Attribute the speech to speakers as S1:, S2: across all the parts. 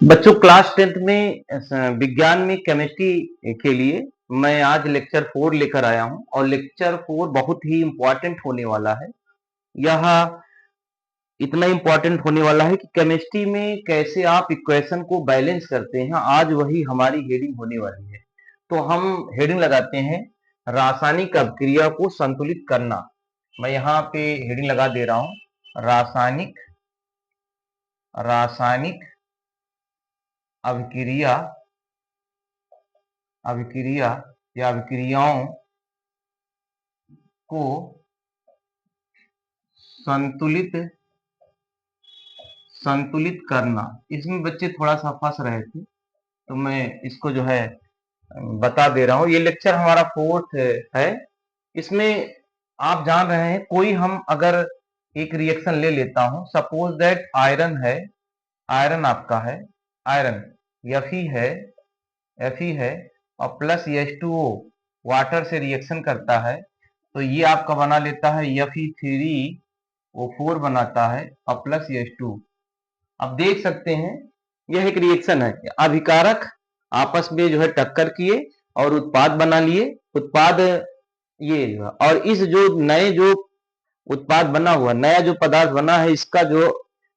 S1: बच्चों class 10th में विज्ञान में केमिस्ट्री के लिए मैं आज लेक्चर 4 लेकर आया हूं और लेक्चर 4 बहुत ही इम्पोर्टेंट होने वाला है। यह इतना इम्पोर्टेंट होने वाला है कि केमिस्ट्री में कैसे आप इक्वेशन को बैलेंस करते हैं, आज वही हमारी हेडिंग होने वाली है। तो हम हेडिंग लगाते हैं रासायनिक अभिक्रिया को संतुलित करना। मैं यहाँ पे हेडिंग लगा दे रहा हूँ रासायनिक रासायनिक अभिक्रिया अभिक्रिया या अभिक्रियाओं को संतुलित संतुलित करना। इसमें बच्चे थोड़ा सा फंस रहे थे, तो मैं इसको जो है बता दे रहा हूँ। ये लेक्चर हमारा 4th है। इसमें आप जान रहे हैं, कोई हम अगर एक रिएक्शन ले लेता हूँ, सपोज दैट आयरन है, आयरन आपका है, आयरन Fe है और प्लस H2O वाटर से रिएक्शन करता है, तो ये आपका बना लेता है Fe3O4 बनाता है और प्लस H2। अब देख सकते हैं यह एक रिएक्शन है, अभिकारक आपस में जो है टक्कर किए और उत्पाद बना लिए। उत्पाद ये और इस जो नए जो उत्पाद बना हुआ, नया जो पदार्थ बना है, इसका जो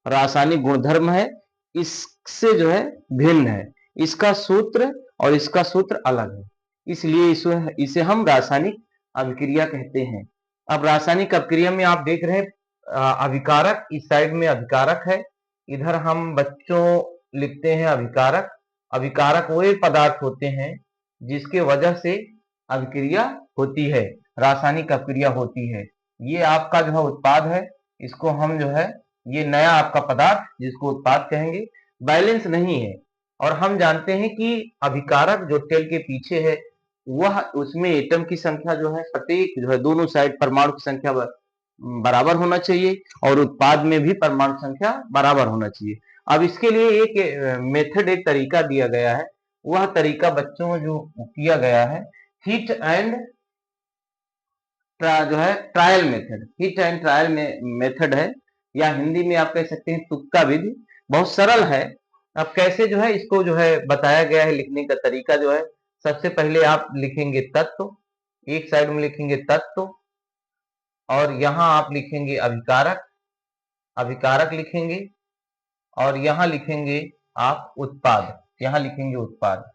S1: रासायनिक गुणधर्म है इससे जो है भिन्न है। इसका सूत्र और इसका सूत्र अलग है, इसलिए इसे हम रासायनिक अभिक्रिया कहते हैं। अब रासायनिक अभिक्रिया में आप देख रहे हैं अभिकारक, इस साइड में अभिकारक है, इधर हम बच्चों लिखते हैं अभिकारक। अभिकारक वो पदार्थ होते हैं जिसके वजह से अभिक्रिया होती है, रासायनिक अभिक्रिया होती है। ये आपका जो है उत्पाद है, इसको हम जो है ये नया आपका पदार्थ जिसको उत्पाद कहेंगे, बैलेंस नहीं है। और हम जानते हैं कि अभिकारक जो टेल के पीछे है वह उसमें एटम की संख्या जो है प्रत्येक जो है दोनों साइड परमाणु की संख्या बराबर होना चाहिए और उत्पाद में भी परमाणु संख्या बराबर होना चाहिए। अब इसके लिए एक मेथड, एक तरीका दिया गया है। वह तरीका बच्चों जो किया गया है हिट एंड जो है trial method, hit and trial method है, या हिंदी में आप कह सकते हैं तुक्का विधि। बहुत सरल है। अब कैसे जो है इसको जो है बताया गया है, लिखने का तरीका जो है, सबसे पहले आप लिखेंगे तत्व, एक साइड में लिखेंगे तत्व और यहाँ आप लिखेंगे अभिकारक, अभिकारक लिखेंगे और यहाँ लिखेंगे आप उत्पाद, यहाँ लिखेंगे उत्पाद।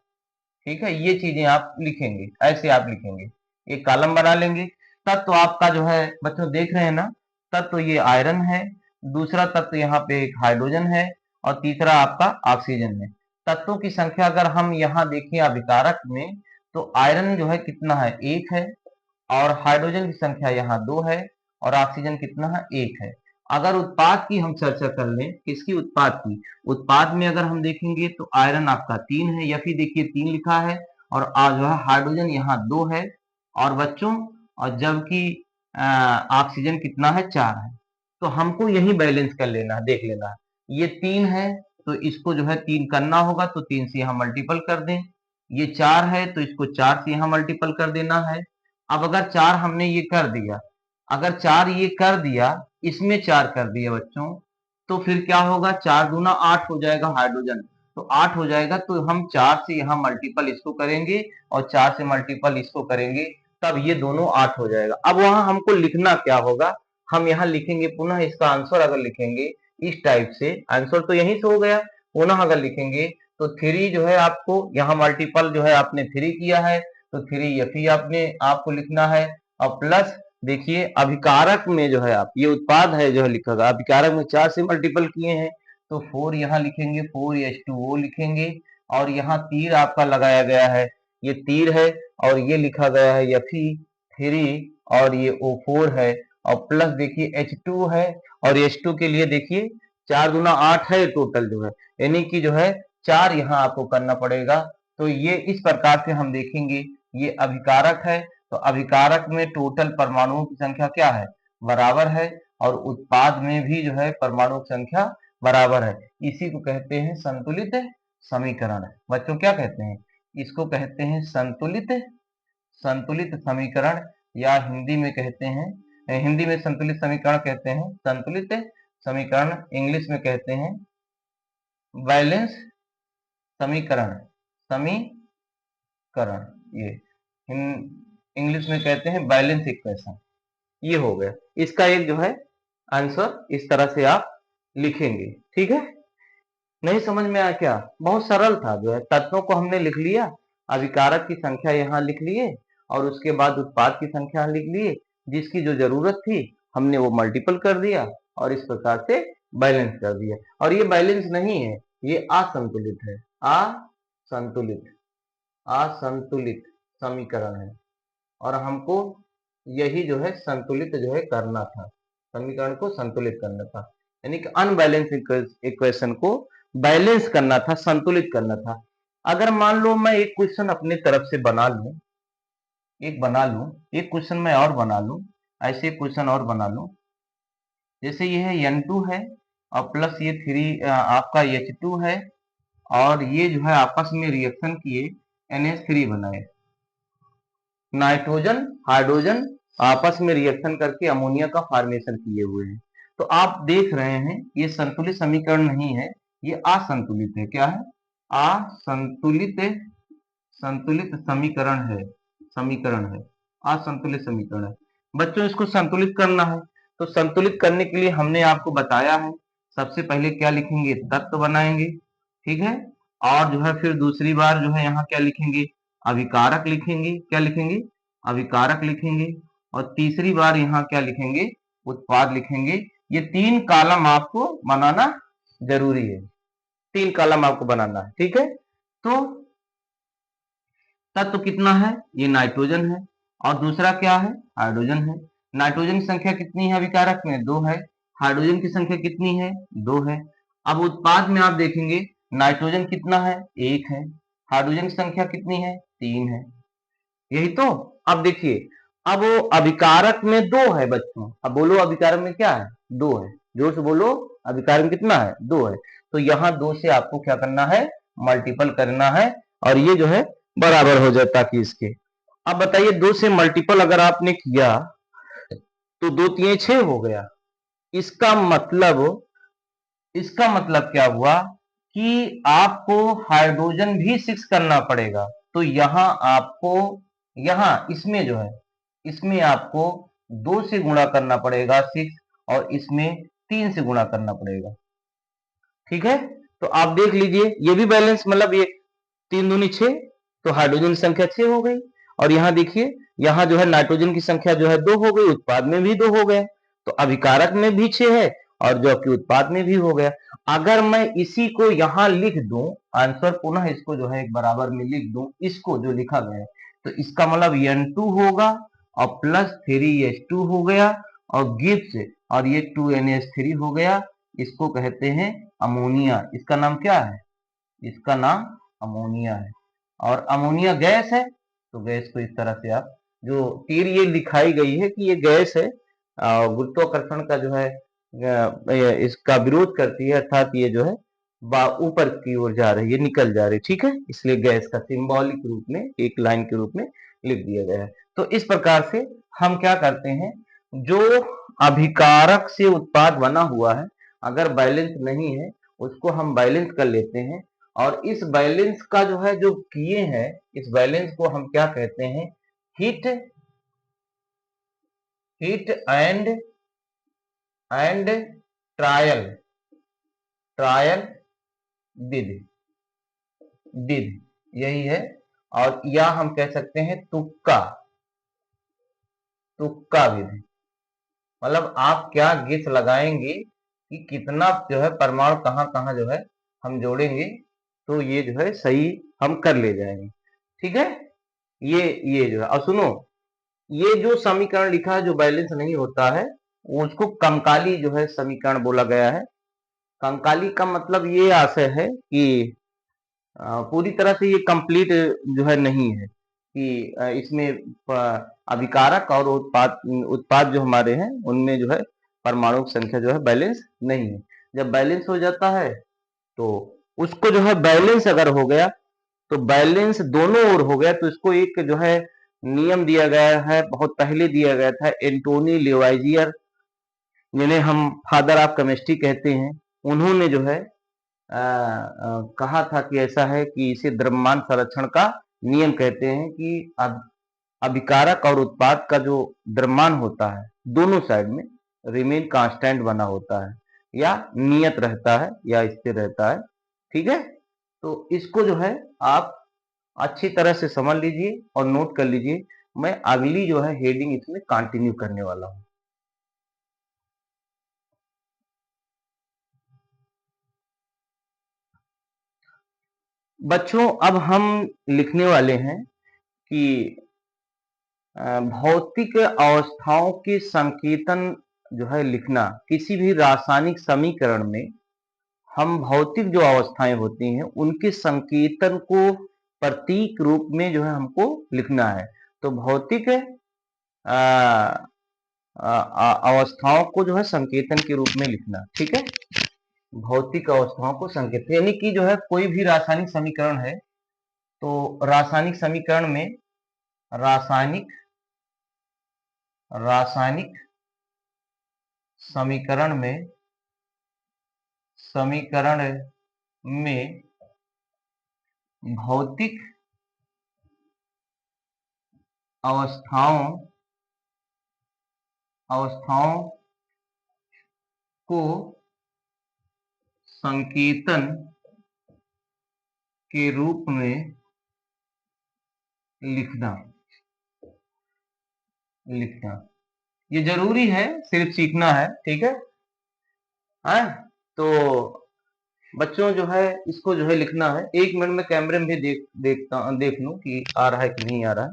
S1: ठीक है, ये चीजें आप लिखेंगे, ऐसे आप लिखेंगे, एक कॉलम बना लेंगे। तत्व आपका जो है बच्चों देख रहे हैं ना, तत्व ये आयरन है, दूसरा तत्व यहाँ पे एक हाइड्रोजन है और तीसरा आपका ऑक्सीजन है। तत्वों की संख्या अगर हम यहाँ देखें अभिकारक में, तो आयरन जो है कितना है, 1 है, और हाइड्रोजन की संख्या यहाँ 2 है और ऑक्सीजन कितना है, 1 है। अगर उत्पाद की हम चर्चा कर लें, किसकी, उत्पाद की, उत्पाद में अगर हम देखेंगे तो आयरन आपका 3 है, या फिर देखिए 3 लिखा है, और जो है हाइड्रोजन यहाँ 2 है और बच्चों, और जबकि ऑक्सीजन कितना है, 4 है। तो हमको यही बैलेंस कर लेना है, देख लेना है। ये 3 है तो इसको जो है 3 करना होगा, तो 3 से यहाँ मल्टीपल कर दें। ये 4 है तो इसको 4 से यहाँ मल्टीपल कर देना है। अब अगर 4 हमने ये कर दिया, अगर 4 ये कर दिया, इसमें 4 कर दिया बच्चों, तो फिर क्या होगा, 4 दूना 8 हो जाएगा हाइड्रोजन, तो 8 हो जाएगा। तो हम 4 से यहाँ मल्टीपल इसको करेंगे और 4 से मल्टीपल इसको करेंगे, तब ये दोनों 8 हो जाएगा। अब वहां हमको लिखना क्या होगा, हम यहाँ लिखेंगे पुनः इसका आंसर, अगर लिखेंगे इस टाइप से, आंसर तो यहीं से हो गया, पुनः अगर लिखेंगे तो 3 जो है आपको यहाँ मल्टीपल जो है आपने 3 किया है, तो 3 यही आपने आपको लिखना है। और प्लस देखिए अभिकारक में जो है आप, ये उत्पाद है जो है लिखा गया, अभिकारक में 4 से मल्टीपल किए हैं, तो 4 यहाँ लिखेंगे, 4H2O लिखेंगे, और यहाँ तीर आपका लगाया गया है, ये तीर है, और ये लिखा गया है Fe3 और ये O4 है, और प्लस देखिए H2 है, और H2 के लिए देखिए 4 दूना 8 है टोटल जो है, यानी कि जो है 4 यहाँ आपको करना पड़ेगा। तो ये इस प्रकार से हम देखेंगे, ये अभिकारक है, तो अभिकारक में टोटल परमाणुओं की संख्या क्या है, बराबर है, और उत्पाद में भी जो है परमाणु की संख्या बराबर है। इसी को कहते हैं संतुलित समीकरण। बच्चों क्या कहते हैं, इसको कहते हैं संतुलित संतुलित समीकरण, या हिंदी में कहते हैं, हिंदी में संतुलित समीकरण कहते हैं, संतुलित समीकरण इंग्लिश में कहते हैं बैलेंस समीकरण, समीकरण, ये इंग्लिश में कहते हैं बैलेंस इक्वेशन। ये हो गया, इसका एक जो है आंसर इस तरह से आप लिखेंगे। ठीक है, नहीं समझ में आया क्या? बहुत सरल था जो है, तत्वों को हमने लिख लिया, अभिकारक की संख्या यहाँ लिख लिए और उसके बाद उत्पाद की संख्या लिख लिए, जिसकी जो जरूरत थी हमने वो मल्टीपल कर दिया और इस प्रकार से बैलेंस कर दिया। और ये बैलेंस नहीं है, ये असंतुलित है, असंतुलित, असंतुलित समीकरण है और हमको यही जो है संतुलित जो है करना था, समीकरण को संतुलित करना था, यानी कि अनबैलेंस इक्वेशन को बैलेंस करना था, संतुलित करना था। अगर मान लो मैं एक क्वेश्चन अपने तरफ से बना लूं, एक क्वेश्चन मैं और बना लूं, ऐसे क्वेश्चन और बना लूं, जैसे ये है N2 है और प्लस ये 3 आपका H2 है और ये जो है आपस में रिएक्शन किए NH3 बनाए, नाइट्रोजन हाइड्रोजन आपस में रिएक्शन करके अमोनिया का फॉर्मेशन किए हुए हैं। तो आप देख रहे हैं ये संतुलित समीकरण नहीं है, ये असंतुलित है। क्या है? असंतुलित, संतुलित समीकरण है, असंतुलित समीकरण है। बच्चों इसको संतुलित करना है, तो संतुलित करने के लिए हमने आपको बताया है, सबसे पहले क्या लिखेंगे? तत्व बनाएंगे। ठीक है, और जो है फिर दूसरी बार जो है यहाँ क्या लिखेंगे? अभिकारक लिखेंगे। क्या लिखेंगे? अभिकारक लिखेंगे। और तीसरी बार यहाँ क्या लिखेंगे? उत्पाद लिखेंगे। ये 3 कॉलम आपको बनाना जरूरी है, 3 कॉलम आपको बनाना है। ठीक है, तो तत्व कितना है? ये नाइट्रोजन है और दूसरा क्या है? हाइड्रोजन है। नाइट्रोजन की संख्या कितनी है अभिकारक में? 2 है। हाइड्रोजन की संख्या कितनी है? 2 है। अब उत्पाद में आप देखेंगे नाइट्रोजन कितना है? 1 है। हाइड्रोजन की संख्या कितनी है? 3 है। यही तो। अब देखिए, अब वो अभिकारक में 2 है बच्चों। अब बोलो अभिकारक में क्या है? 2 है। जोर से बोलो, अभिकारक में कितना है? 2 है। तो यहाँ 2 से आपको क्या करना है? मल्टीपल करना है और ये जो है बराबर हो जाए ताकि इसके। अब बताइए 2 से मल्टीपल अगर आपने किया तो 2 3 6 हो गया। इसका मतलब, क्या हुआ कि आपको हाइड्रोजन भी 6 करना पड़ेगा। तो यहाँ आपको, यहाँ इसमें जो है, इसमें आपको 2 से गुणा करना पड़ेगा 6 और इसमें 3 से गुणा करना पड़ेगा। ठीक है, तो आप देख लीजिए ये भी बैलेंस, मतलब ये 3 दूनी 6, तो हाइड्रोजन की संख्या 6 हो गई। और यहाँ देखिए, यहाँ जो है नाइट्रोजन की संख्या जो है 2 हो गई, उत्पाद में भी 2 हो गया, तो अभिकारक में भी 6 है और जो कि उत्पाद में भी हो गया। अगर मैं इसी को यहाँ लिख दूं, आंसर पुनः इसको जो है एक बराबर में लिख दूं, इसको जो लिखा गया है, तो इसका मतलब N2 होगा और प्लस 3H2 हो गया और गिब्स और ये 2NH3 हो गया। इसको कहते हैं अमोनिया। इसका नाम क्या है? इसका नाम अमोनिया है। और अमोनिया गैस है, तो गैस को इस तरह से आप, जो तीर ये दिखाई गई है कि ये गैस है, गुरुत्वाकर्षण का जो है इसका विरोध करती है, अर्थात ये जो है ऊपर की ओर जा रही है, निकल जा रही है। ठीक है, इसलिए गैस का सिंबॉलिक रूप में एक लाइन के रूप में लिख दिया गया है। तो इस प्रकार से हम क्या करते हैं, जो अभिकारक से उत्पाद बना हुआ है, अगर बैलेंस नहीं है उसको हम बैलेंस कर लेते हैं और इस बैलेंस का जो है जो किए हैं, इस बैलेंस को हम क्या कहते हैं? हिट एंड ट्रायल विधि, यही है। और या हम कह सकते हैं तुक्का विधि, मतलब आप क्या गेस लगाएंगे कि कितना जो है परमाणु कहाँ कहाँ जो है हम जोड़ेंगे, तो ये जो है सही हम कर ले जाएंगे। ठीक है, ये जो है, और सुनो, ये जो समीकरण लिखा है जो बैलेंस नहीं होता है, उसको कंकाली जो है समीकरण बोला गया है। कंकाली का मतलब ये आशय है कि पूरी तरह से ये कंप्लीट जो है नहीं है कि इसमें अभिकारक और उत्पाद जो हमारे हैं उनमें जो है परमाणु की संख्या जो है बैलेंस नहीं है। जब बैलेंस हो जाता है तो उसको जो है बैलेंस अगर हो गया, तो बैलेंस दोनों ओर हो गया, तो इसको एक जो है नियम दिया गया है, बहुत पहले दिया गया था, एंटोनी लेवाइजियर, जिन्हें हम फादर ऑफ केमिस्ट्री कहते हैं, उन्होंने जो है कहा था कि ऐसा है कि इसे द्रव्यमान संरक्षण का नियम कहते हैं कि अभिकारक और उत्पाद का जो द्रव्यमान होता है दोनों साइड में रिमेन कांस्टेंट बना होता है या नियत रहता है या स्थिर रहता है। ठीक है, तो इसको जो है आप अच्छी तरह से समझ लीजिए और नोट कर लीजिए। मैं अगली जो है हेडिंग इसमें कंटिन्यू करने वाला हूं। बच्चों, अब हम लिखने वाले हैं कि भौतिक अवस्थाओं के संकेतन जो है लिखना। किसी भी रासायनिक समीकरण में हम भौतिक जो अवस्थाएं होती हैं उनके संकेतन को प्रतीक रूप में जो है हमको लिखना है। तो भौतिक अवस्थाओं को जो है संकेतन के रूप में लिखना। ठीक है, भौतिक अवस्थाओं को संकेत यानी कि जो है कोई भी रासायनिक समीकरण है तो रासायनिक समीकरण में रासायनिक रासायनिक समीकरण में भौतिक अवस्थाओं को संकेतन के रूप में लिखना ये जरूरी है, सिर्फ सीखना है। ठीक है, तो बच्चों जो है इसको जो है लिखना है। 1 मिनट में कैमरे में भी देख लूं कि आ रहा है कि नहीं आ रहा है।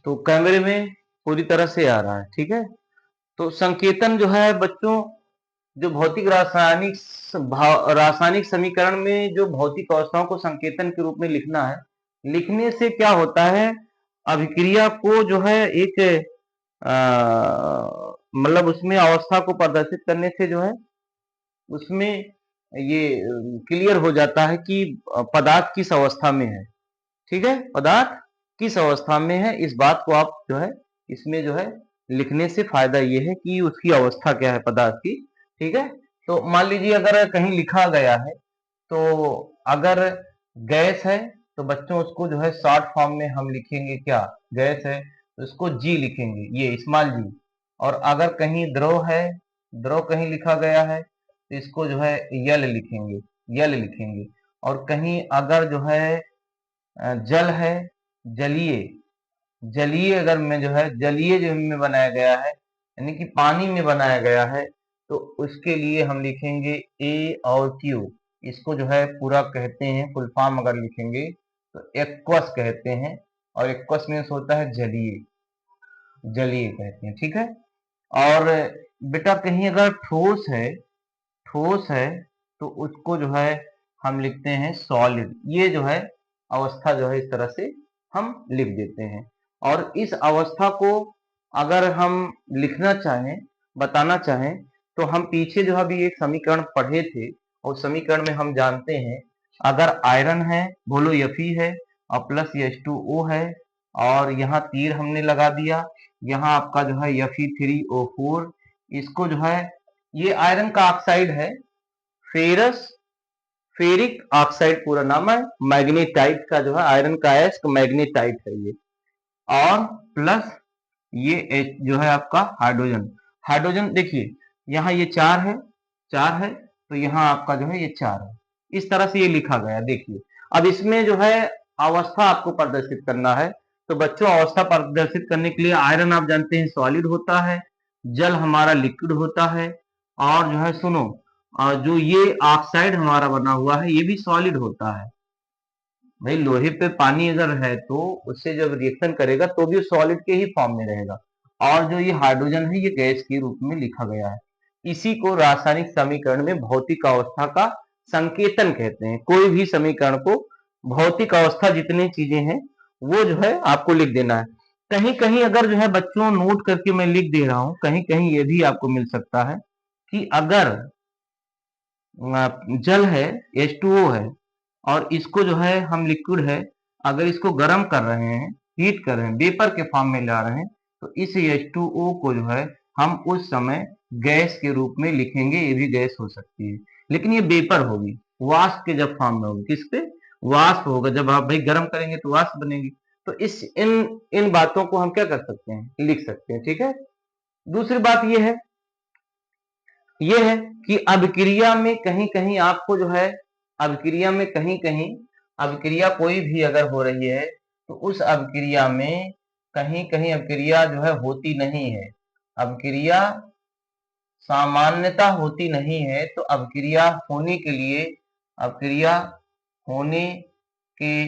S1: तो कैमरे में पूरी तरह से आ रहा है। ठीक है, तो संकेतन जो है बच्चों, जो भौतिक रासायनिक समीकरण में जो भौतिक अवस्थाओं को संकेतन के रूप में लिखना है, लिखने से क्या होता है, अभिक्रिया को जो है एक मतलब उसमें अवस्था को प्रदर्शित करने से जो है उसमें ये क्लियर हो जाता है कि पदार्थ किस अवस्था में है। ठीक है, पदार्थ किस अवस्था में है, इस बात को आप जो है इसमें जो है लिखने से फायदा ये है कि उसकी अवस्था क्या है पदार्थ की। ठीक है, तो मान लीजिए अगर कहीं लिखा गया है तो अगर गैस है तो बच्चों उसको जो है शॉर्ट फॉर्म में हम लिखेंगे क्या, गैस है तो उसको जी लिखेंगे, ये स्मॉल जी। और अगर कहीं द्रव है, द्रव कहीं लिखा गया है तो इसको जो है यल लिखेंगे। और कहीं अगर जो है जल है, जलीय जलीय अगर में जो है जलीय जो में बनाया गया है यानी कि पानी में बनाया गया है तो उसके लिए हम लिखेंगे ए और क्यू। इसको जो है पूरा कहते हैं, फुल फॉर्म अगर लिखेंगे तो एक्वस कहते हैं। और एक्वस मीन्स होता है जलीय, जलीय कहते हैं। ठीक है, और बेटा कहीं अगर ठोस है तो उसको जो है हम लिखते हैं सॉलिड। ये जो है अवस्था जो है इस तरह से हम लिख देते हैं। और इस अवस्था को अगर हम लिखना चाहें, बताना चाहें, तो हम पीछे जो अभी एक समीकरण पढ़े थे और समीकरण में हम जानते हैं अगर आयरन है, बोलो Fe है और प्लस H2O है और यहाँ तीर हमने लगा दिया, यहाँ आपका जो है Fe3O4, इसको जो है ये आयरन का ऑक्साइड है, फेरिक ऑक्साइड पूरा नाम है, मैग्नेटाइट का जो है आयरन का मैग्नेटाइट है ये। और प्लस ये जो है आपका हाइड्रोजन देखिए यहाँ ये चार है तो यहाँ आपका जो है ये 4 है। इस तरह से ये लिखा गया। देखिए अब इसमें जो है अवस्था आपको प्रदर्शित करना है। तो बच्चों अवस्था प्रदर्शित करने के लिए आयरन आप जानते हैं सॉलिड होता है, जल हमारा लिक्विड होता है, और जो है सुनो जो ये ऑक्साइड हमारा बना हुआ है ये भी सॉलिड होता है। भाई लोहे पे पानी अगर है तो उससे जब रिएक्शन करेगा तो भी सॉलिड के ही फॉर्म में रहेगा। और जो ये हाइड्रोजन है ये गैस के रूप में लिखा गया है। इसी को रासायनिक समीकरण में भौतिक अवस्था का संकेतन कहते हैं। कोई भी समीकरण को भौतिक अवस्था जितनी चीजें हैं वो जो है आपको लिख देना है। कहीं कहीं अगर जो है बच्चों नोट करके मैं लिख दे रहा हूं, कहीं कहीं ये भी आपको मिल सकता है कि अगर जल है, H2O है, और इसको जो है हम लिक्विड है, अगर इसको गर्म कर रहे हैं, हीट कर रहे हैं, वेपर के फॉर्म में ला रहे हैं, तो इस H2O को जो है हम उस समय गैस के रूप में लिखेंगे। ये भी गैस हो सकती है, लेकिन ये वेपर होगी, वाष्प के जब फॉर्म में होगी। किस पे? वाष्प होगा। जब आप भाई गर्म करेंगे तो वाष्प बनेगी। तो इस इन इन बातों को हम क्या कर सकते हैं, लिख सकते हैं। ठीक है। दूसरी बात ये है कि अभिक्रिया में कहीं कहीं आपको जो है, अभिक्रिया में कहीं कहीं अभिक्रिया कोई भी अगर हो रही है तो उस अभिक्रिया में कहीं कहीं अभिक्रिया जो है होती नहीं है। अभिक्रिया सामान्यता होती नहीं है। तो अभिक्रिया होने के लिए, अभिक्रिया होने के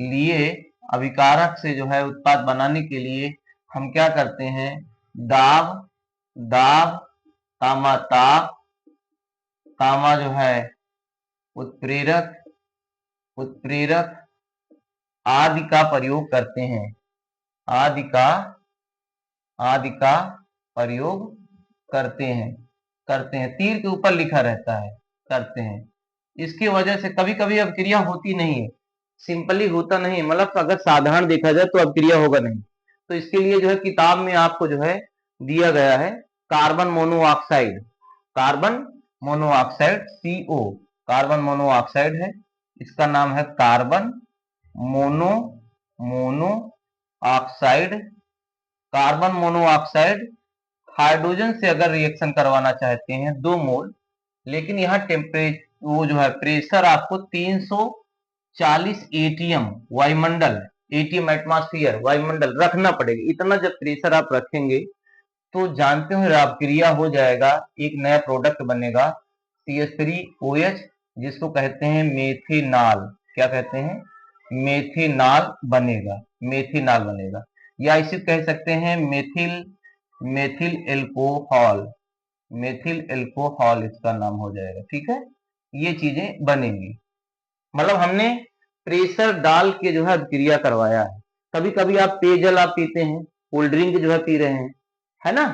S1: लिए अभिकारक से जो है उत्पाद बनाने के लिए हम क्या करते हैं, दाब, दाब तामा ताप, तामा जो है उत्प्रेरक, उत्प्रेरक आदि का प्रयोग करते हैं। आदि का, आदि का प्रयोग करते हैं, करते हैं। तीर के ऊपर लिखा रहता है करते हैं। इसकी वजह से कभी कभी अभिक्रिया होती नहीं है, सिंपली होता नहीं है, मतलब अगर साधारण देखा जाए तो अभिक्रिया होगा नहीं। तो इसके लिए जो है किताब में आपको जो है दिया गया है carbon monoxide, carbon monoxide CO, carbon monoxide है, इसका नाम है carbon mono monoxide. Carbon monoxide hydrogen से अगर रिएक्शन करवाना चाहते हैं 2 मोल, लेकिन यहाँ टेम्परेचर वो जो है प्रेशर आपको 340 एटीएम वायुमंडल, एटीएम एटमॉस्फेयर वायुमंडल रखना पड़ेगा। इतना जब प्रेशर आप रखेंगे तो जानते हो अभिक्रिया हो जाएगा, एक नया प्रोडक्ट बनेगा CH3OH, जिसको कहते हैं मेथिनाल। क्या कहते हैं? मेथिनाल बनेगा, मेथिनाल बनेगा, या इसे कह सकते हैं methyl, methyl alcohol, methyl alcohol इसका नाम हो जाएगा। ठीक है। ये चीजें बनेंगी, मतलब हमने प्रेशर डाल के जो है अभिक्रिया करवाया है। कभी कभी आप पेयजल आप पीते हैं, कोल्ड ड्रिंक जो है पी रहे हैं, है ना,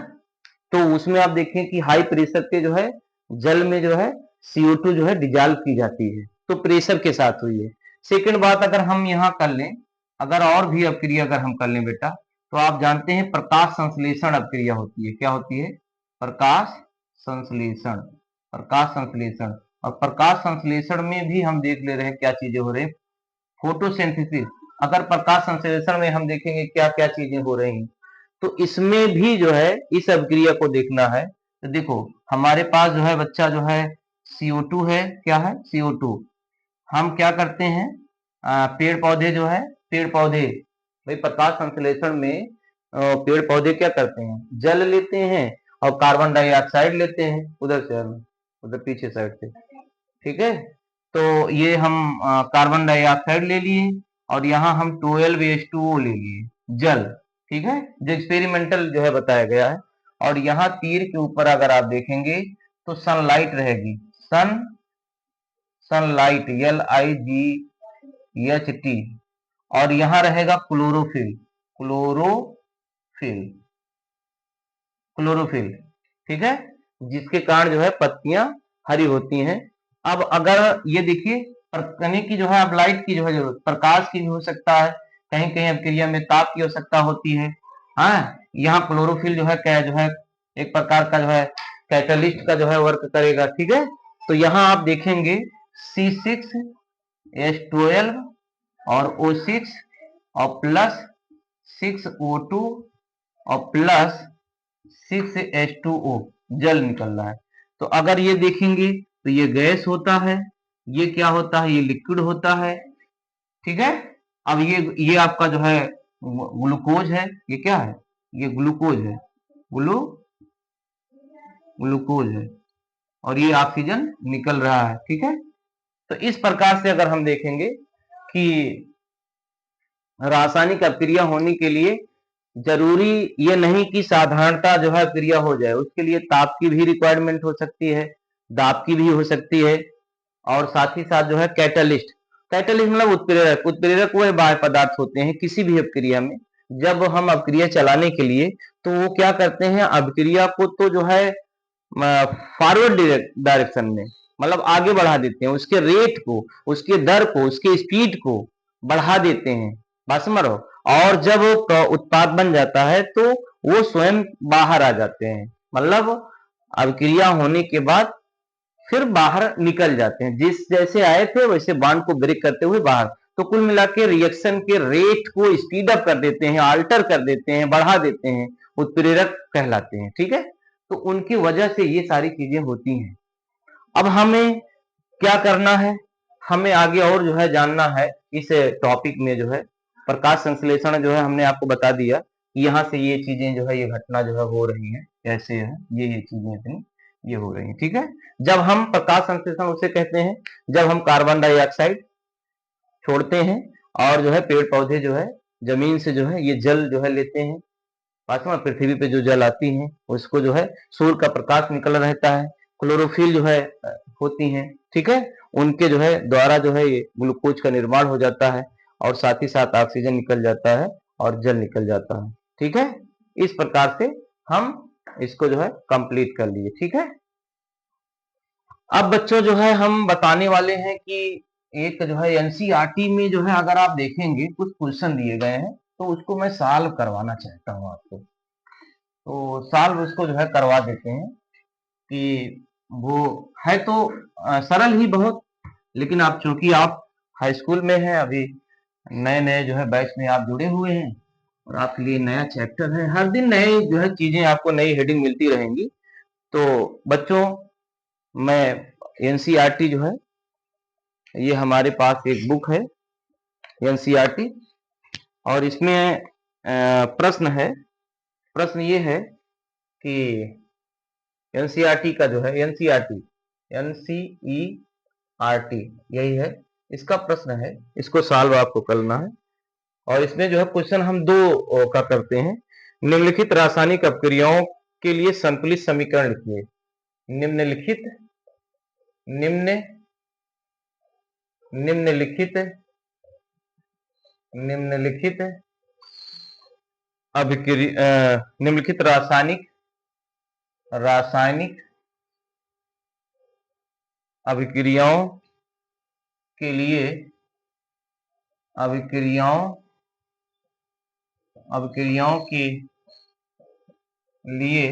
S1: तो उसमें आप देखें कि हाई प्रेशर पे जो है जल में जो है CO2 जो है डिजॉल्व की जाती है, तो प्रेशर के साथ हुई है। सेकंड बात अगर हम यहाँ कर लें, अगर और भी अभिक्रिया अगर हम कर लें बेटा, तो आप जानते हैं प्रकाश संश्लेषण अभिक्रिया होती है। क्या होती है? प्रकाश संश्लेषण, प्रकाश संश्लेषण। और प्रकाश संश्लेषण में भी हम देख ले रहे हैं क्या चीजें हो रही हैं, फोटोसिंथेसिस। अगर प्रकाश संश्लेषण में हम देखेंगे क्या क्या चीजें हो रही हैं, तो इसमें भी जो है इस अभिक्रिया को देखना है। तो देखो हमारे पास जो है बच्चा जो है CO2 है, क्या है? CO2। हम क्या करते हैं, पेड़ पौधे जो है, पेड़ पौधे भाई प्रकाश संश्लेषण में पेड़ पौधे क्या करते हैं, जल लेते हैं और कार्बन डाइऑक्साइड लेते हैं उधर से, उधर पीछे साइड से। ठीक है। तो ये हम कार्बन डाइऑक्साइड ले लिए और यहाँ हम 12H2O ले लिए, जल। ठीक है, जो एक्सपेरिमेंटल जो है बताया गया है। और यहाँ तीर के ऊपर अगर आप देखेंगे तो सनलाइट रहेगी, सनलाइट LIGHT, और यहाँ रहेगा क्लोरोफिल, क्लोरोफिल, क्लोरोफिल। ठीक है, जिसके कारण जो है पत्तियां हरी होती हैं। अब अगर ये देखिए कहीं की जो है अब लाइट की जो है जरूरत, प्रकाश की भी हो सकता है, कहीं कहीं अभिक्रिया में ताप की आवश्यकता होती है। हाँ, यहाँ क्लोरोफिल जो है क्या जो है एक प्रकार का जो है कैटलिस्ट का जो है वर्क करेगा। ठीक है। तो यहाँ आप देखेंगे C6H12 और O6 और प्लस 6O2 और प्लस 6H2O जल निकल रहा है। तो अगर ये देखेंगे तो ये गैस होता है, ये क्या होता है, ये लिक्विड होता है। ठीक है। अब ये आपका जो है ग्लूकोज है, ये क्या है, ये ग्लूकोज है, ग्लूकोज है, और ये ऑक्सीजन निकल रहा है। ठीक है। तो इस प्रकार से अगर हम देखेंगे कि रासायनिक अभिक्रिया होने के लिए जरूरी ये नहीं कि साधारणता जो है क्रिया हो जाए, उसके लिए ताप की भी रिक्वायरमेंट हो सकती है, दाब की भी हो सकती है, और साथ ही साथ जो है कैटलिस्ट, कैटलिस्ट मतलब उत्प्रेरक, उत्प्रेरक वो बाह्य पदार्थ होते हैं किसी भी अभिक्रिया में जब हम अभिक्रिया चलाने के लिए, तो वो क्या करते हैं, अभिक्रिया को तो जो है फॉरवर्ड डायरेक्शन में, मतलब आगे बढ़ा देते हैं, उसके रेट को, उसके दर को, उसके स्पीड को बढ़ा देते हैं। बात समझ रहे हो। और जब उत्पाद बन जाता है तो वो स्वयं बाहर आ जाते हैं, मतलब अभिक्रिया होने के बाद फिर बाहर निकल जाते हैं, जिस जैसे आए थे वैसे बॉन्ड को ब्रेक करते हुए बाहर। तो कुल मिला के रिएक्शन के रेट को स्पीड अप कर देते हैं, आल्टर कर देते हैं, बढ़ा देते हैं, उत्प्रेरक कहलाते हैं। ठीक है, तो उनकी वजह से ये सारी चीजें होती हैं। अब हमें क्या करना है, हमें आगे और जो है जानना है इस टॉपिक में जो है प्रकाश संश्लेषण जो है हमने आपको बता दिया कि यहाँ से ये चीजें जो है, ये घटना जो है हो रही है, ऐसे है ये चीजें इतनी ये हो रही है। ठीक है, जब हम प्रकाश संश्लेषण उसे कहते हैं जब हम कार्बन डाइऑक्साइड छोड़ते हैं और जो है पेड़ पौधे जो है जमीन से जो है ये जल जो है लेते हैं, पास में पृथ्वी पे जो जल आती है उसको जो है सूर्य का प्रकाश निकल रहता है, क्लोरोफिल जो है होती है। ठीक है, उनके जो है द्वारा जो है ये ग्लूकोज का निर्माण हो जाता है और साथ ही साथ ऑक्सीजन निकल जाता है और जल निकल जाता है। ठीक है, इस प्रकार से हम इसको जो है कंप्लीट कर लिए। ठीक है, अब बच्चों जो है हम बताने वाले हैं कि एक जो है एनसीईआरटी में जो है अगर आप देखेंगे कुछ क्वेश्चन दिए गए हैं, तो उसको मैं सॉल्व करवाना चाहता हूँ आपको। तो सॉल्व उसको जो है करवा देते हैं कि वो है तो सरल ही बहुत, लेकिन आप चूंकि आप हाई स्कूल में हैं अभी, नए नए जो है बैच में आप जुड़े हुए हैं और आपके लिए नया चैप्टर है, हर दिन नए जो है चीजें आपको नई हेडिंग मिलती रहेंगी। तो बच्चों, मैं एनसीईआरटी जो है ये हमारे पास एक बुक है एनसीईआरटी, और इसमें प्रश्न है, प्रश्न ये है कि एनसीईआरटी का जो है एनसीईआरटी एनसीईआरटी यही है, इसका प्रश्न है, इसको सॉल्व आपको करना है। और इसमें जो है क्वेश्चन हम दो का करते हैं। निम्नलिखित रासायनिक अपक्रियाओं के लिए संतुलित समीकरण लिखिए। निम्नलिखित निम्न निम्नलिखित निम्नलिखित निम्नलिखित रासायनिक रासायनिक अभिक्रियाओं के लिए अभिक्रियाओं अभिक्रियाओं के लिए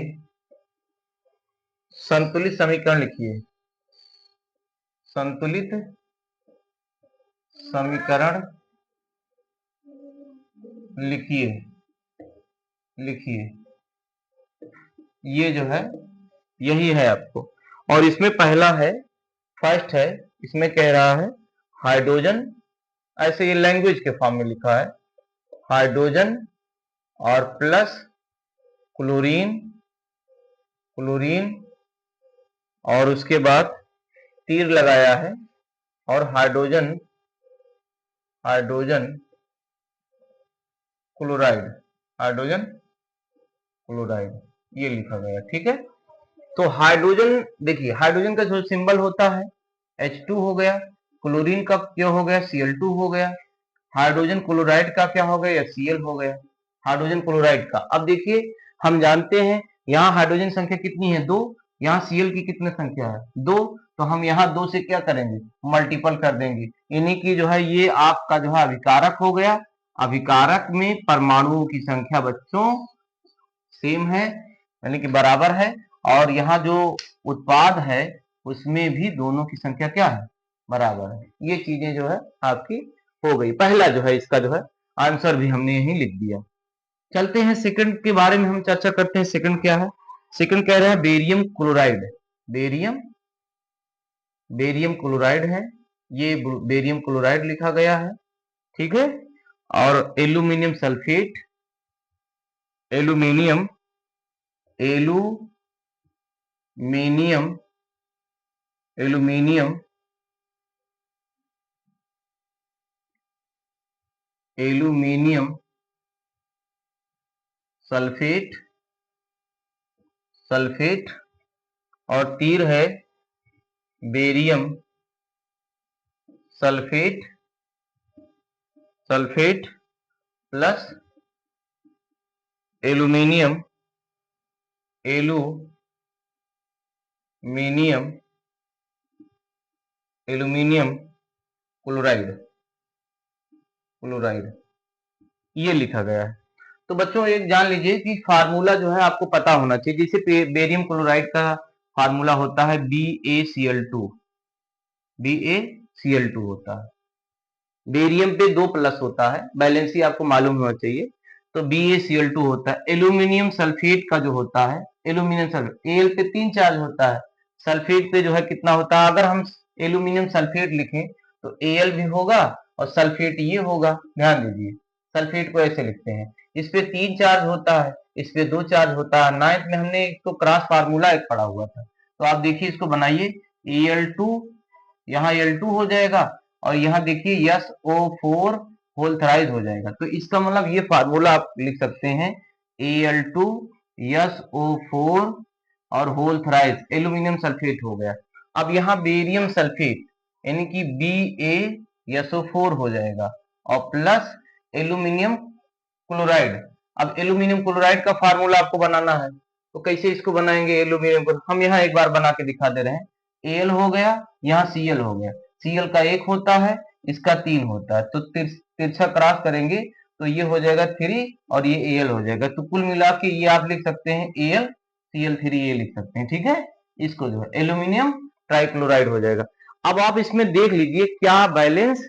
S1: संतुलित समीकरण लिखिए। संतुलित समीकरण लिखिए लिखिए, ये जो है यही है आपको। और इसमें पहला है, फर्स्ट है, इसमें कह रहा है हाइड्रोजन, ऐसे ये लैंग्वेज के फॉर्म में लिखा है, हाइड्रोजन और प्लस क्लोरीन क्लोरीन और उसके बाद तीर लगाया है और hydrogen hydrogen chloride hydrogen chloride ये लिखा गया। ठीक है, तो हाइड्रोजन देखिए, हाइड्रोजन का जो सिंबल होता है H2 हो गया, क्लोरीन का क्या हो गया Cl2 हो गया, हाइड्रोजन क्लोराइड का क्या हो गया HCl हो गया, हाइड्रोजन क्लोराइड का। अब देखिए, हम जानते हैं यहाँ हाइड्रोजन संख्या कितनी है 2, यहाँ Cl की कितनी संख्या है 2, तो हम यहाँ 2 से क्या करेंगे मल्टीपल कर देंगे, यानी कि जो है ये आपका जो है अभिकारक हो गया। अभिकारक में परमाणुओं की संख्या बच्चों सेम है, यानी कि बराबर है, और यहाँ जो उत्पाद है उसमें भी दोनों की संख्या क्या है बराबर है। ये चीजें जो है आपकी हो गई, पहला जो है इसका जो है आंसर भी हमने यही लिख दिया। चलते हैं सेकंड के बारे में हम चर्चा करते हैं। सेकंड क्या है, सेकंड कह रहा है barium chloride, barium barium chloride है, ये बेरियम क्लोराइड लिखा गया है। ठीक है, और aluminium sulphate, aluminium aluminium aluminium aluminium sulphate sulphate और तीर है barium sulphate sulphate plus aluminium aluminium aluminium chloride chloride ये लिखा गया है। तो बच्चों एक जान लीजिए कि फार्मूला जो है आपको पता होना चाहिए। जैसे बेरियम क्लोराइड का फार्मूला होता है BaCl2, BaCl2 होता है। बेरियम पे 2 प्लस होता है, बैलेंस ही आपको मालूम होना चाहिए। तो BaCl2 होता है। एल्यूमिनियम सल्फेट का जो होता है, एल्यूमिनियम सल्फेट Al पे 3 चार्ज होता है, सल्फेट पे जो है कितना होता है। अगर हम एल्यूमिनियम सल्फेट लिखें तो Al भी होगा और सल्फेट ये होगा। ध्यान दीजिए, सल्फेट को ऐसे लिखते हैं, इस पे 3 चार्ज होता है, इस पे 2 चार्ज होता है। 9th में हमने एक तो क्रॉस फार्मूला एक पढ़ा हुआ था। तो आप देखिए इसको बनाइए, Al2 यहाँ Al2 हो जाएगा और यहाँ देखिए SO4 होल थराइज हो जाएगा। तो इसका मतलब ये फार्मूला आप लिख सकते हैं, Al2 SO4 और होल थराइज एल्यूमिनियम सल्फेट हो गया। अब यहाँ बेरियम सल्फेट यानी कि BaSO4 हो जाएगा और प्लस एल्यूमिनियम क्लोराइड। अब एल्यूमिनियम क्लोराइड का फार्मूला आपको बनाना है, तो कैसे इसको बनाएंगे एल्यूमिनियम को, हम यहाँ एक बार बना के दिखा दे रहे हैं। Al हो गया, यहाँ Cl हो गया, Cl का 1 होता है, इसका 3 होता है, तो तिरछा क्रॉस करेंगे तो ये हो जाएगा 3 और ये Al हो जाएगा। तो कुल मिला के ये आप लिख सकते हैं AlCl3 ये लिख सकते हैं। ठीक है, इसको जो है एल्यूमिनियम ट्राइक्लोराइड हो जाएगा। अब आप इसमें देख लीजिए क्या बैलेंस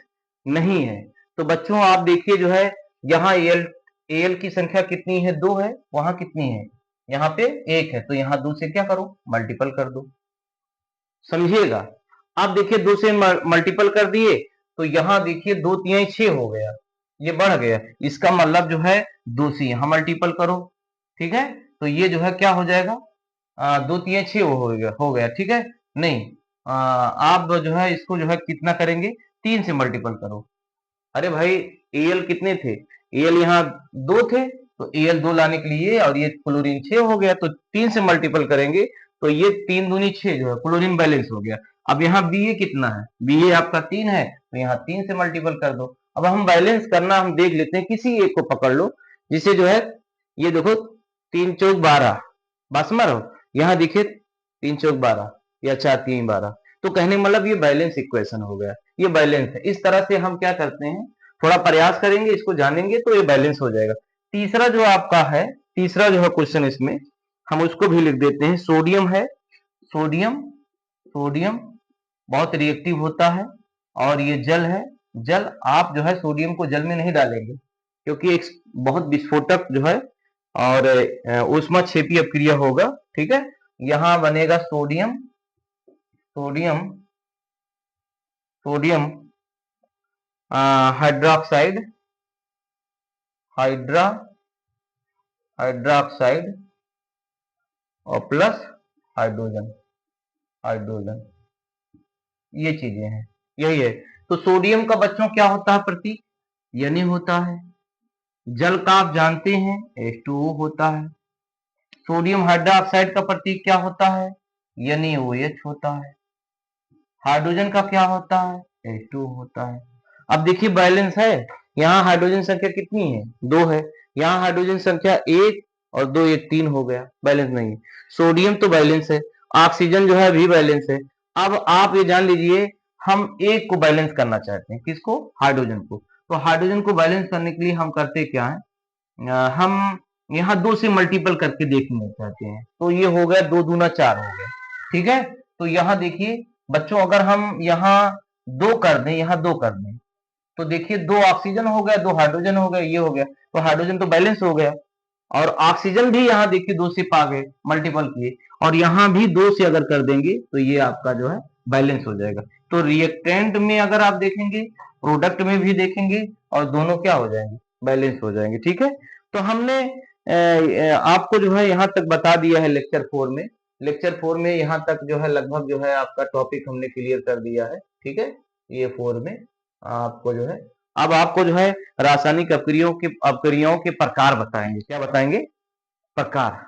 S1: नहीं है। तो बच्चों आप देखिए जो है यहाँ Al की संख्या कितनी है, 2 है, वहां कितनी है, यहाँ पे 1 है, तो यहाँ 2 से क्या करो, मल्टीपल कर दो। समझिएगा, आप देखिए 2 से मल्टीपल कर दिए तो यहाँ देखिए 2 3 6 हो गया, ये बढ़ गया। इसका मतलब जो है 2 से यहाँ मल्टीपल करो। ठीक है, तो ये जो है क्या हो जाएगा, 2 3 6 हो गया। ठीक है, नहीं आप जो है इसको जो है कितना करेंगे, 3 से मल्टीपल करो। अरे भाई Al कितने थे, Al यहाँ 2 थे, तो Al 2 लाने के लिए और ये क्लोरीन 6 हो गया, तो 3 से मल्टीपल करेंगे तो ये 3 दूनी 6 जो है क्लोरीन बैलेंस हो गया। अब यहाँ Ba कितना है, Ba आपका 3 है, तो यहाँ 3 से मल्टीपल कर दो। अब हम बैलेंस करना हम देख लेते हैं, किसी एक को पकड़ लो जिसे जो है, ये देखो 3 चौक 12 बासमर हो, यहाँ देखिए 3 चौक 12 या 4 3 12, तो कहने मतलब ये बैलेंस इक्वेशन हो गया, ये बैलेंस है। इस तरह से हम क्या करते हैं, थोड़ा प्रयास करेंगे, इसको जानेंगे तो ये बैलेंस हो जाएगा। तीसरा जो आपका है, तीसरा जो है क्वेश्चन, इसमें हम उसको भी लिख देते हैं। सोडियम है, सोडियम सोडियम बहुत रिएक्टिव होता है और ये जल है, जल। आप जो है सोडियम को जल में नहीं डालेंगे क्योंकि एक बहुत विस्फोटक जो है और ऊष्माक्षेपी अपक्रिया होगा। ठीक है, यहाँ बनेगा sodium sodium sodium hydroxide hydroxide और प्लस हाइड्रोजन हाइड्रोजन ये चीजें हैं, यही है। तो सोडियम का बच्चों क्या होता है प्रतीक, यनी होता है। जल का आप जानते हैं H2O होता है। सोडियम हाइड्रोक्साइड का प्रतीक क्या होता है, यनी OH होता है। हाइड्रोजन का क्या होता है, H2O होता है। अब देखिए बैलेंस है, यहाँ हाइड्रोजन संख्या कितनी है, 2 है, यहाँ हाइड्रोजन संख्या 1 और 2, ये 3 हो गया, बैलेंस नहीं है। सोडियम तो बैलेंस है, ऑक्सीजन जो है भी बैलेंस है। अब आप ये जान लीजिए हम एक को बैलेंस करना चाहते हैं, किसको, हाइड्रोजन को। तो हाइड्रोजन को बैलेंस करने के लिए हम करते क्या है, हम यहाँ 2 से मल्टीपल करके देखना चाहते हैं, तो ये हो गया 2 दूना 4 हो गया। ठीक है, तो यहाँ देखिए बच्चों अगर हम यहाँ 2 कर दें, यहाँ 2 कर दें, तो देखिए 2 ऑक्सीजन हो गया, 2 हाइड्रोजन हो गया, ये हो गया, तो हाइड्रोजन तो बैलेंस हो गया। और ऑक्सीजन भी यहाँ देखिए 2 से पा गए, मल्टीपल किए, और यहाँ भी 2 से अगर कर देंगे तो ये आपका जो है बैलेंस हो जाएगा। तो रिएक्टेंट में अगर आप देखेंगे, प्रोडक्ट में भी देखेंगे, और दोनों क्या हो जाएंगे, बैलेंस हो जाएंगे। ठीक है, तो हमने आपको जो है यहाँ तक बता दिया है लेक्चर 4 में। लेक्चर 4 में यहाँ तक जो है लगभग जो है आपका टॉपिक हमने क्लियर कर दिया है। ठीक है, ये 4 में आपको जो है, अब आपको जो है रासायनिक अपक्रियाओं के प्रकार बताएंगे। क्या बताएंगे, प्रकार,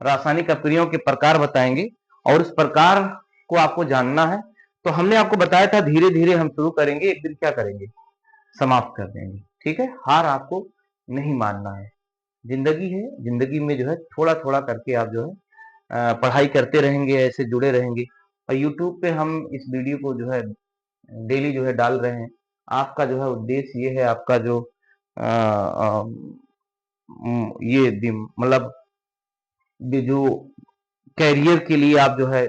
S1: रासायनिक अपक्रियाओं के प्रकार बताएंगे, और उस प्रकार को आपको जानना है। तो हमने आपको बताया था धीरे धीरे हम शुरू करेंगे, एक दिन क्या करेंगे, समाप्त कर देंगे। ठीक है, हार आपको नहीं मानना है। ज़िंदगी है, ज़िंदगी में जो है थोड़ा-थोड़ा करके आप जो है पढ़ाई करते रहेंगे, ऐसे जुड़े रहेंगे और यूट्यूब पे हम इस वीडियो को जो है डेली जो है डाल रहे हैं। आपका जो है उद्देश्य ये है आपका जो ये मतलब ये जो करियर के लिए आप जो है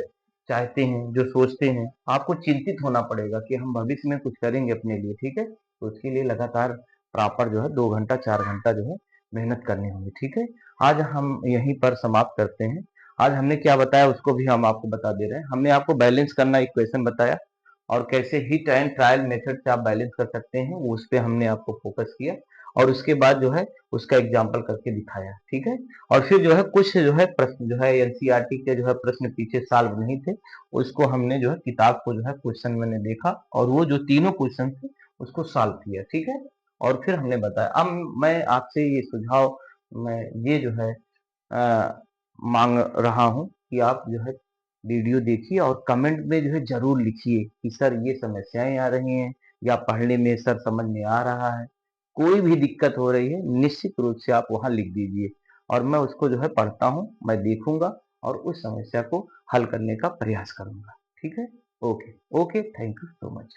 S1: चाहते हैं, जो सोचते हैं, आपको चिंतित होना पड़ेगा कि हम भविष्य में कुछ करेंगे अपने लिए, ठीक है? तो उसके लिए लगातार प्रॉपर जो है 2 घंटा, 4 घंटा जो है मेहनत करनी होगी, ठीक है? आज हम यहीं पर समाप्त करते हैं। आज हमने क्या बताया उसको भी हम आपको बता दे रहे हैं। हमने आपको बैलेंस करना इक्वेशन बताया और कैसे हिट एंड ट्रायल मेथड से आप बैलेंस कर सकते हैं, उस पे हमने आपको फोकस किया और उसके बाद जो है उसका एग्जाम्पल करके दिखाया, ठीक है? और फिर जो है कुछ जो है प्रश्न जो है एनसीईआरटी के जो है प्रश्न पीछे सॉल्व नहीं थे, उसको हमने जो है किताब को जो है क्वेश्चन मैंने देखा और वो जो तीनों क्वेश्चन थे उसको सॉल्व किया, ठीक है? और फिर हमने बताया। अब मैं आपसे ये सुझाव मैं ये जो है माँग रहा हूँ कि आप जो है वीडियो देखिए और कमेंट में जो है ज़रूर लिखिए कि सर ये समस्याएँ आ रही हैं या पढ़ने में सर समझ में आ रहा है। कोई भी दिक्कत हो रही है, निश्चित रूप से आप वहाँ लिख दीजिए और मैं उसको जो है पढ़ता हूँ, मैं देखूँगा और उस समस्या को हल करने का प्रयास करूँगा। ठीक है? Okay, okay, thank you so much.